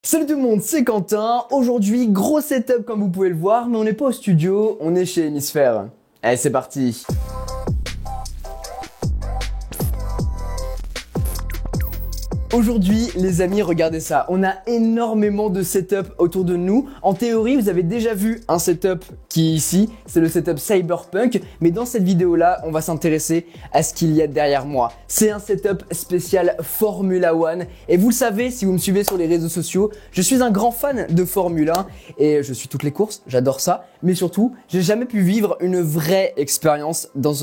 Salut tout le monde, c'est Quentin. Aujourd'hui, gros setup comme vous pouvez le voir, mais on n'est pas au studio, on est chez Hémisphère. Allez, c'est parti. Aujourd'hui, les amis, regardez ça. On a énormément de setup autour de nous. En théorie, vous avez déjà vu un setup qui est ici. C'est le setup Cyberpunk. Mais dans cette vidéo-là, on va s'intéresser à ce qu'il y a derrière moi. C'est un setup spécial Formula One. Et vous le savez, si vous me suivez sur les réseaux sociaux, je suis un grand fan de Formule 1. Et je suis toutes les courses, j'adore ça. Mais surtout, j'ai jamais pu vivre une vraie expérience dans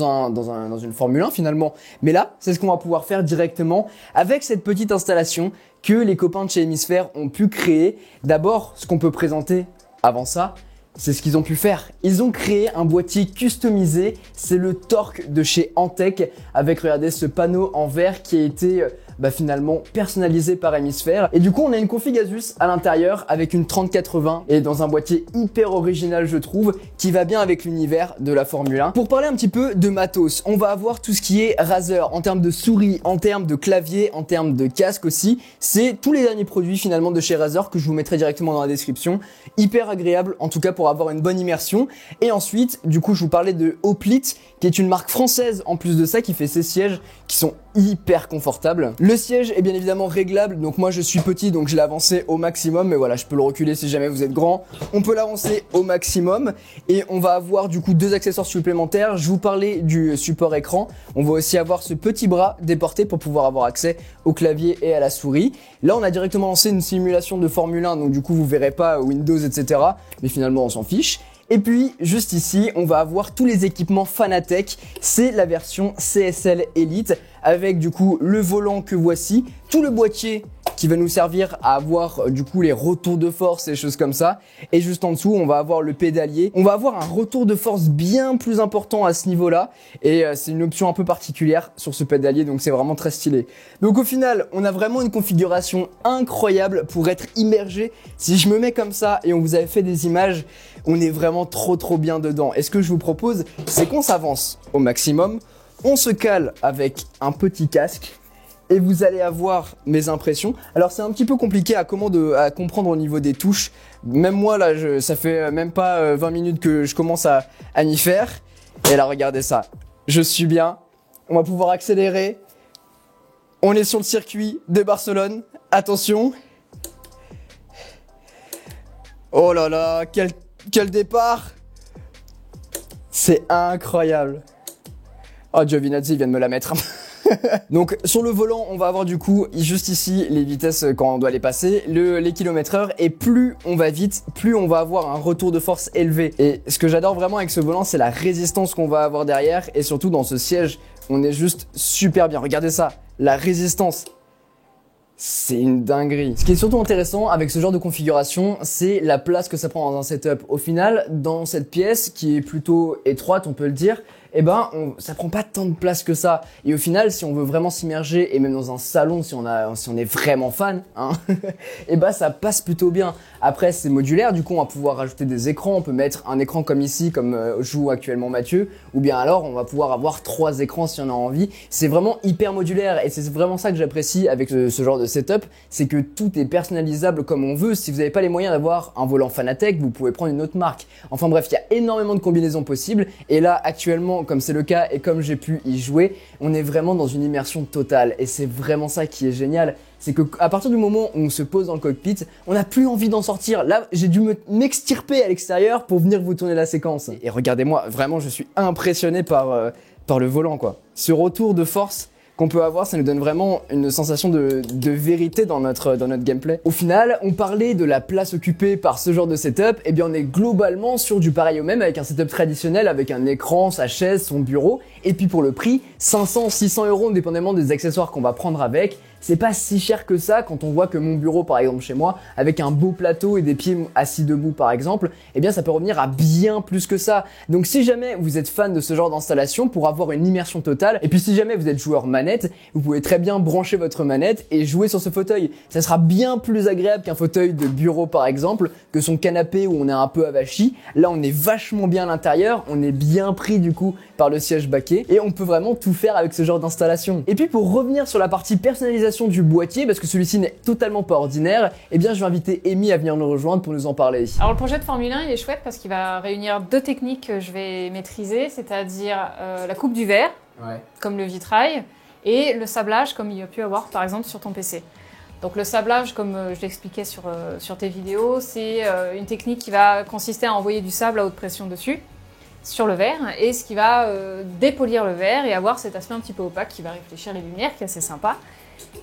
une Formule 1 finalement. Mais là, c'est ce qu'on va pouvoir faire directement avec cette petite installation que les copains de chez Hémisphère ont pu créer. D'abord, ce qu'on peut présenter avant ça, c'est ce qu'ils ont pu faire. Ils ont créé un boîtier customisé, c'est le Torque de chez Antec avec, regardez, ce panneau en verre qui a été finalement personnalisé par Hémisphère. Et du coup, on a une config Asus à l'intérieur avec une 3080 et dans un boîtier hyper original, je trouve, qui va bien avec l'univers de la Formule 1. Pour parler un petit peu de matos, on va avoir tout ce qui est Razer en termes de souris, en termes de clavier, en termes de casque aussi. C'est tous les derniers produits finalement de chez Razer que je vous mettrai directement dans la description. Hyper agréable, en tout cas pour avoir une bonne immersion. Et ensuite, du coup, je vous parlais de Hoplite, qui est une marque française en plus de ça, qui fait ses sièges qui sont hyper confortables. Le siège est bien évidemment réglable, donc moi je suis petit donc je l'ai avancé au maximum, mais voilà, je peux le reculer si jamais vous êtes grand. On peut l'avancer au maximum et on va avoir du coup deux accessoires supplémentaires. Je vous parlais du support écran, on va aussi avoir ce petit bras déporté pour pouvoir avoir accès au clavier et à la souris. Là on a directement lancé une simulation de Formule 1, donc du coup vous verrez pas Windows etc, mais finalement on s'en fiche. Et puis, juste ici, on va avoir tous les équipements Fanatec. C'est la version CSL Elite avec du coup le volant que voici, tout le boîtier qui va nous servir à avoir du coup les retours de force et des choses comme ça. Et juste en dessous, on va avoir le pédalier. On va avoir un retour de force bien plus important à ce niveau-là. Et c'est une option un peu particulière sur ce pédalier, donc c'est vraiment très stylé. Donc au final, on a vraiment une configuration incroyable pour être immergé. Si je me mets comme ça et on vous avait fait des images, on est vraiment trop bien dedans. Et ce que je vous propose, c'est qu'on s'avance au maximum. On se cale avec un petit casque. Et vous allez avoir mes impressions. Alors c'est un petit peu compliqué à comprendre au niveau des touches. Même moi là, ça fait même pas 20 minutes que je commence à y faire. Et là regardez ça, je suis bien. On va pouvoir accélérer. On est sur le circuit de Barcelone. Attention. Oh là là, quel départ. C'est incroyable. Oh, Giovinazzi vient de me la mettre. Donc sur le volant, on va avoir du coup juste ici les vitesses quand on doit les passer, les kilomètres/heure, et plus on va vite, plus on va avoir un retour de force élevé. Et ce que j'adore vraiment avec ce volant, c'est la résistance qu'on va avoir derrière, et surtout dans ce siège, on est juste super bien. Regardez ça, la résistance. C'est une dinguerie. Ce qui est surtout intéressant avec ce genre de configuration, c'est la place que ça prend dans un setup. Au final, dans cette pièce qui est plutôt étroite, on peut le dire, ça prend pas tant de place que ça. Et au final, si on veut vraiment s'immerger, et même dans un salon, si on est vraiment fan, ça passe plutôt bien. Après, c'est modulaire, du coup, on va pouvoir rajouter des écrans. On peut mettre un écran comme ici, comme joue actuellement Mathieu, ou bien alors, on va pouvoir avoir 3 écrans si on a envie. C'est vraiment hyper modulaire, et c'est vraiment ça que j'apprécie avec ce genre de setup, c'est que tout est personnalisable comme on veut. Si vous n'avez pas les moyens d'avoir un volant Fanatec, vous pouvez prendre une autre marque. Enfin bref, il y a énormément de combinaisons possibles, et là, actuellement, comme c'est le cas et comme j'ai pu y jouer, on est vraiment dans une immersion totale et c'est vraiment ça qui est génial. C'est que à partir du moment où on se pose dans le cockpit, on n'a plus envie d'en sortir. Là, j'ai dû m'extirper à l'extérieur pour venir vous tourner la séquence. Et regardez-moi, vraiment, je suis impressionné par le volant, quoi. Ce retour de force qu'on peut avoir, ça nous donne vraiment une sensation de vérité dans notre gameplay. Au final, on parlait de la place occupée par ce genre de setup, et bien on est globalement sur du pareil au même avec un setup traditionnel avec un écran, sa chaise, son bureau, et puis pour le prix, 500-600 € dépendamment des accessoires qu'on va prendre avec. C'est pas si cher que ça quand on voit que mon bureau par exemple chez moi, avec un beau plateau et des pieds assis debout par exemple, eh bien ça peut revenir à bien plus que ça. Donc si jamais vous êtes fan de ce genre d'installation pour avoir une immersion totale, et puis si jamais vous êtes joueur manette, vous pouvez très bien brancher votre manette et jouer sur ce fauteuil. Ça sera bien plus agréable qu'un fauteuil de bureau par exemple, que son canapé où on est un peu avachi. Là on est vachement bien à l'intérieur, on est bien pris du coup par le siège baquet et on peut vraiment tout faire avec ce genre d'installation. Et puis pour revenir sur la partie personnalisation présentation du boîtier, parce que celui-ci n'est totalement pas ordinaire, eh bien je vais inviter Amy à venir nous rejoindre pour nous en parler. Alors le projet de Formule 1 il est chouette parce qu'il va réunir deux techniques que je vais maîtriser, c'est-à-dire la coupe du verre, comme le vitrail, et le sablage comme il y a pu avoir par exemple sur ton PC. Donc le sablage, comme je l'expliquais sur tes vidéos, c'est une technique qui va consister à envoyer du sable à haute pression dessus, sur le verre, et ce qui va dépolir le verre et avoir cet aspect un petit peu opaque qui va réfléchir les lumières, qui est assez sympa.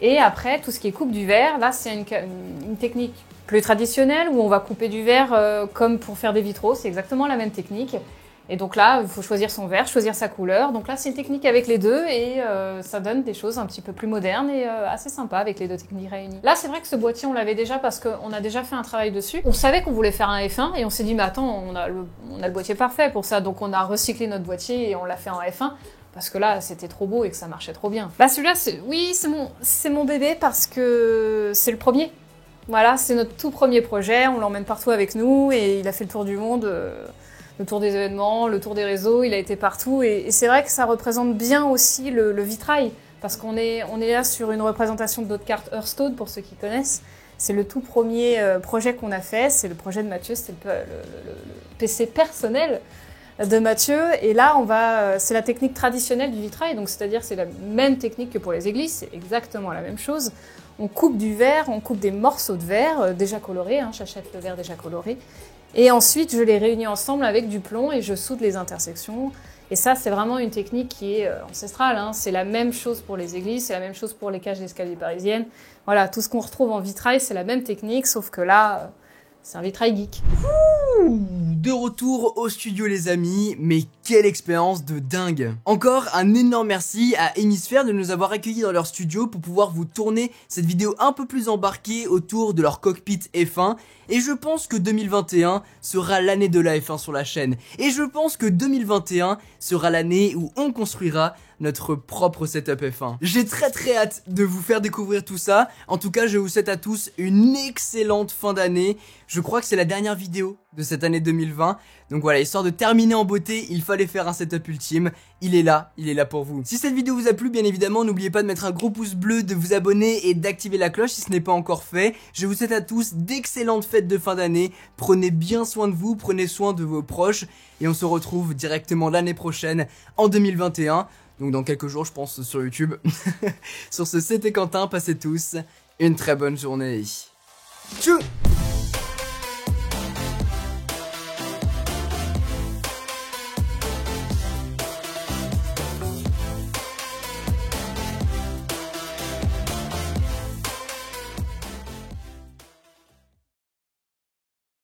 Et après, tout ce qui est coupe du verre, là c'est une technique plus traditionnelle où on va couper du verre comme pour faire des vitraux, c'est exactement la même technique. Et donc là, il faut choisir son verre, choisir sa couleur. Donc là, c'est une technique avec les deux et ça donne des choses un petit peu plus modernes et assez sympa avec les deux techniques réunies. Là, c'est vrai que ce boîtier, on l'avait déjà parce qu'on a déjà fait un travail dessus. On savait qu'on voulait faire un F1 et on s'est dit, mais attends, on a le boîtier parfait pour ça. Donc on a recyclé notre boîtier et on l'a fait en F1 parce que là, c'était trop beau et que ça marchait trop bien. Là, celui-là, oui, c'est mon bébé parce que c'est le premier. Voilà, c'est notre tout premier projet. On l'emmène partout avec nous et il a fait le tour du monde. Le tour des événements, le tour des réseaux, il a été partout. Et c'est vrai que ça représente bien aussi le vitrail, parce qu'on est là sur une représentation de notre carte Hearthstone, pour ceux qui connaissent. C'est le tout premier projet qu'on a fait, c'est le projet de Mathieu, c'est le PC personnel de Mathieu. Et là, c'est la technique traditionnelle du vitrail, donc c'est-à-dire c'est la même technique que pour les églises, c'est exactement la même chose. On coupe du verre, on coupe des morceaux de verre déjà colorés, hein, j'achète le verre déjà coloré. Et ensuite, je les réunis ensemble avec du plomb et je soude les intersections. Et ça, c'est vraiment une technique qui est ancestrale, hein. C'est la même chose pour les églises, c'est la même chose pour les cages d'escalier parisiennes. Voilà, tout ce qu'on retrouve en vitrail, c'est la même technique, sauf que là, c'est un vitrail geek. De retour au studio les amis, mais quelle expérience de dingue! Encore un énorme merci à Hémisphère de nous avoir accueillis dans leur studio pour pouvoir vous tourner cette vidéo un peu plus embarquée autour de leur cockpit F1. Et je pense que 2021 sera l'année de la F1 sur la chaîne. Et je pense que 2021 sera l'année où on construira notre propre setup F1. J'ai très hâte de vous faire découvrir tout ça. En tout cas, je vous souhaite à tous une excellente fin d'année. Je crois que c'est la dernière vidéo de cette année 2020. Donc voilà, histoire de terminer en beauté, il fallait faire un setup ultime. Il est là pour vous. Si cette vidéo vous a plu, bien évidemment, n'oubliez pas de mettre un gros pouce bleu, de vous abonner et d'activer la cloche si ce n'est pas encore fait. Je vous souhaite à tous d'excellentes fêtes de fin d'année. Prenez bien soin de vous, prenez soin de vos proches. Et on se retrouve directement l'année prochaine, en 2021. Donc dans quelques jours, je pense, sur YouTube. Sur ce, c'était Quentin, passez tous une très bonne journée. Tchou!